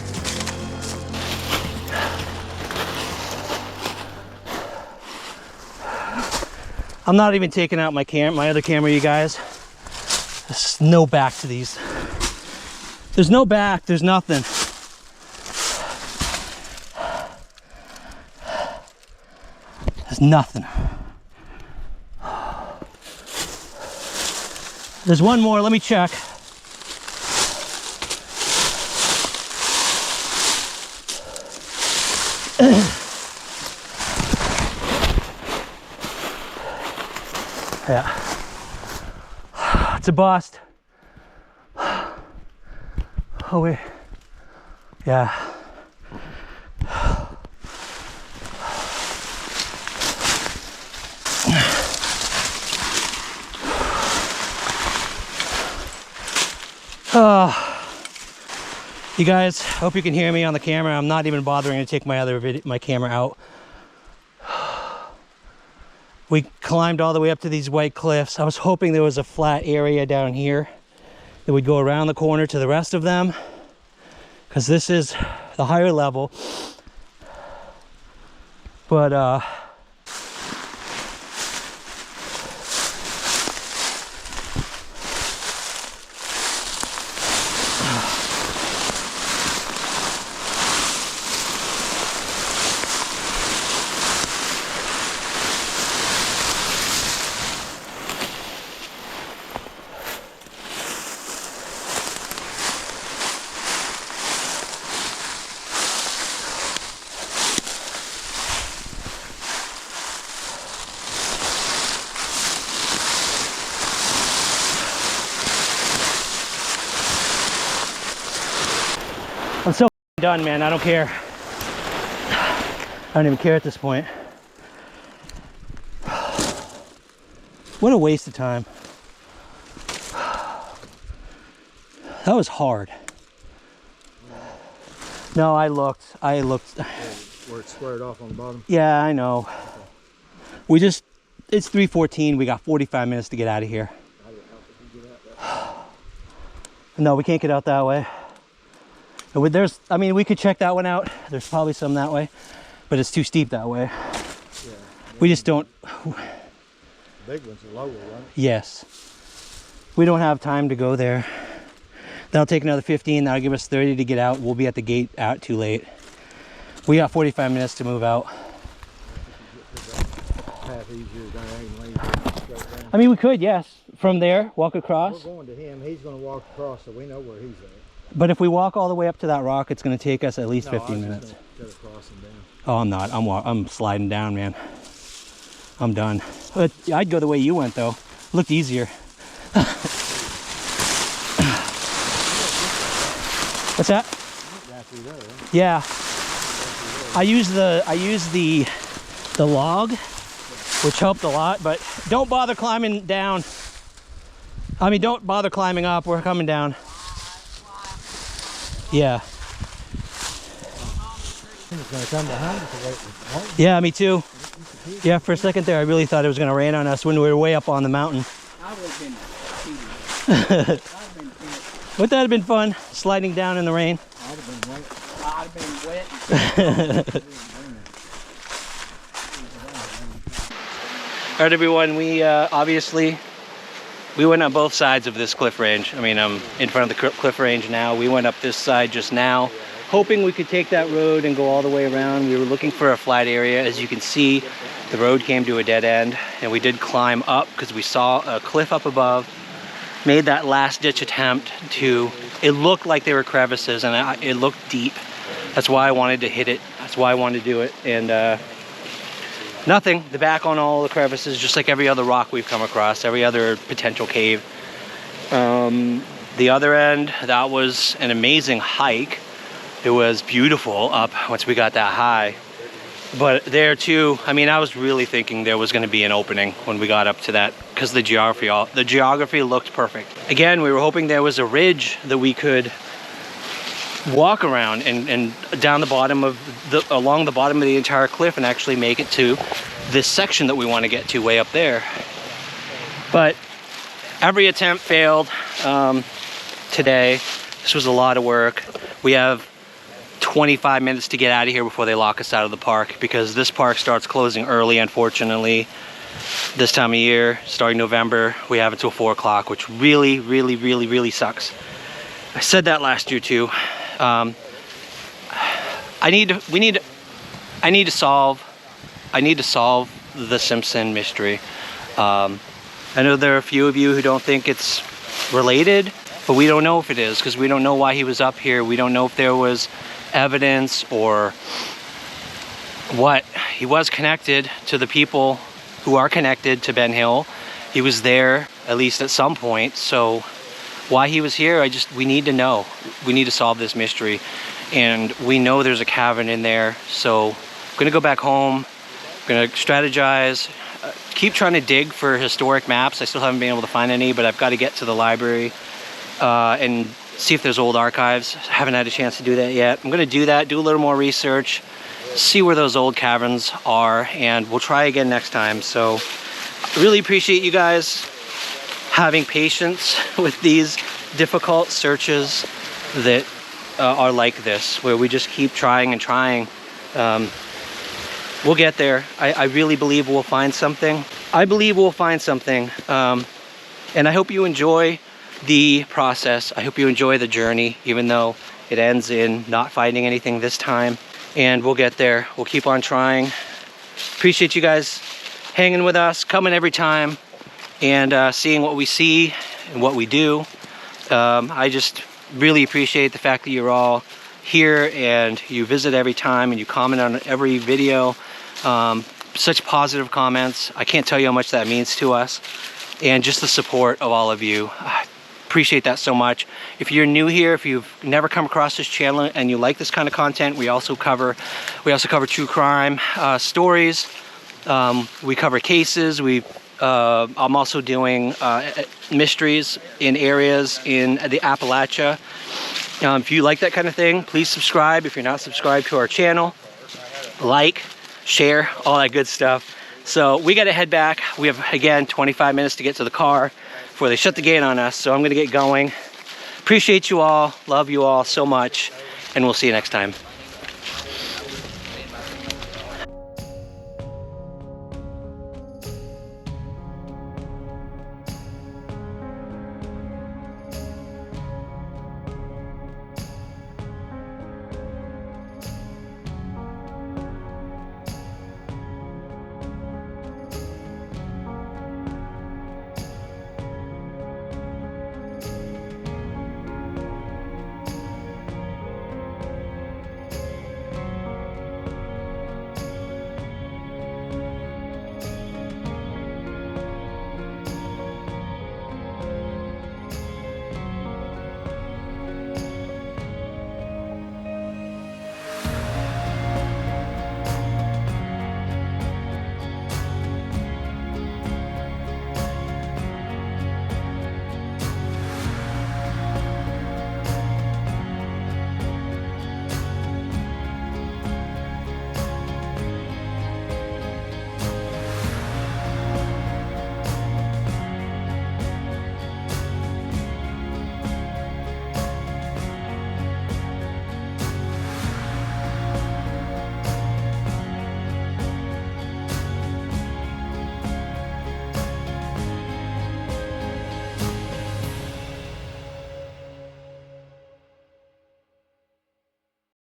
I'm not even taking out my other camera, you guys. There's no back to these. There's no back, there's nothing. There's nothing. There's one more, let me check. Yeah. It's a bust. Oh wait. Yeah. You guys, hope you can hear me on the camera. I'm not even bothering to take my camera out. We climbed all the way up to these white cliffs. I was hoping there was a flat area down here that would go around the corner to the rest of them, because this is the higher level. But I'm so done, man. I don't care. I don't even care at this point. What a waste of time. That was hard. No, I looked. Where it's squared off on the bottom. Yeah, I know. We just, it's 3:14. We got 45 minutes to get out of here. No, we can't get out that way. There's, I mean, we could check that one out. There's probably some that way, but it's too steep that way. Yeah. We just don't. Big ones are lower, right? Yes. We don't have time to go there. That'll take another 15. That'll give us 30 to get out. We'll be at the gate out too late. We got 45 minutes to move out. Path easier than I mean, we could, yes. From there, walk across. We're going to him. He's going to walk across, so we know where he's at. But if we walk all the way up to that rock, it's going to take us at least 15 minutes. Go across and down. Oh, I'm not. I'm sliding down, man. I'm done. But I'd go the way you went, though. Looked easier. What's that? Yeah. I use the log, which helped a lot, but don't bother climbing down. I mean, don't bother climbing up. We're coming down. Yeah. It's going to come behind us. Yeah, me too. Yeah, for a second there, I really thought it was going to rain on us when we were way up on the mountain. I would have been cheating. But that'd have been fun, sliding down in the rain. I'd have been wet. All right, everyone, we obviously, we went on both sides of this cliff range. I mean, I'm in front of the cliff range now. We went up this side just now, hoping we could take that road and go all the way around. We were looking for a flat area. As you can see, the road came to a dead end, and we did climb up because we saw a cliff up above. Made that last ditch attempt to, it looked like there were crevices, and it looked deep. That's why I wanted to hit it. That's why I wanted to do it. And nothing. The back on all the crevices, just like every other rock we've come across, every other potential cave. The other end, that was an amazing hike. It was beautiful up once we got that high. But there too, I mean, I was really thinking there was going to be an opening when we got up to that, because the geography looked perfect. Again, we were hoping there was a ridge that we could walk around and down the bottom of along the bottom of the entire cliff and actually make it to this section that we want to get to way up there. But every attempt failed today. This was a lot of work. We have 25 minutes to get out of here before they lock us out of the park, because this park starts closing early, unfortunately. This time of year, starting November, we have until 4 o'clock, which really sucks. I said that last year too. I need to solve the Simpson mystery. I know there are a few of you who don't think it's related, but we don't know if it is, because we don't know why he was up here. We don't know if there was evidence or what. He was connected to the people who are connected to Ben Hill. He was there at least at some point. So why he was here, we need to know. We need to solve this mystery. And we know there's a cavern in there. So I'm gonna go back home, I'm gonna strategize, keep trying to dig for historic maps. I still haven't been able to find any, but I've got to get to the library and see if there's old archives. I haven't had a chance to do that yet. I'm gonna do that, do a little more research, see where those old caverns are, and we'll try again next time. So I really appreciate you guys having patience with these difficult searches that are like this, where we just keep trying and trying. We'll get there. I really believe we'll find something. I believe we'll find something. And I hope you enjoy the process. I hope you enjoy the journey, even though it ends in not finding anything this time. And we'll get there. We'll keep on trying. Appreciate you guys hanging with us, coming every time, and seeing what we see and what we do. I just really appreciate the fact that you're all here and you visit every time and you comment on every video. Such positive comments. I can't tell you how much that means to us, and just the support of all of you. I appreciate that so much. If you're new here, if you've never come across this channel and you like this kind of content, we also cover true crime stories. We cover cases. I'm also doing mysteries in areas in the Appalachia. If you like that kind of thing, please subscribe. If you're not subscribed to our channel, like, share, all that good stuff. So we got to head back. We have, again, 25 minutes to get to the car before they shut the gate on us. So I'm going to get going. Appreciate you all. Love you all so much. And we'll see you next time.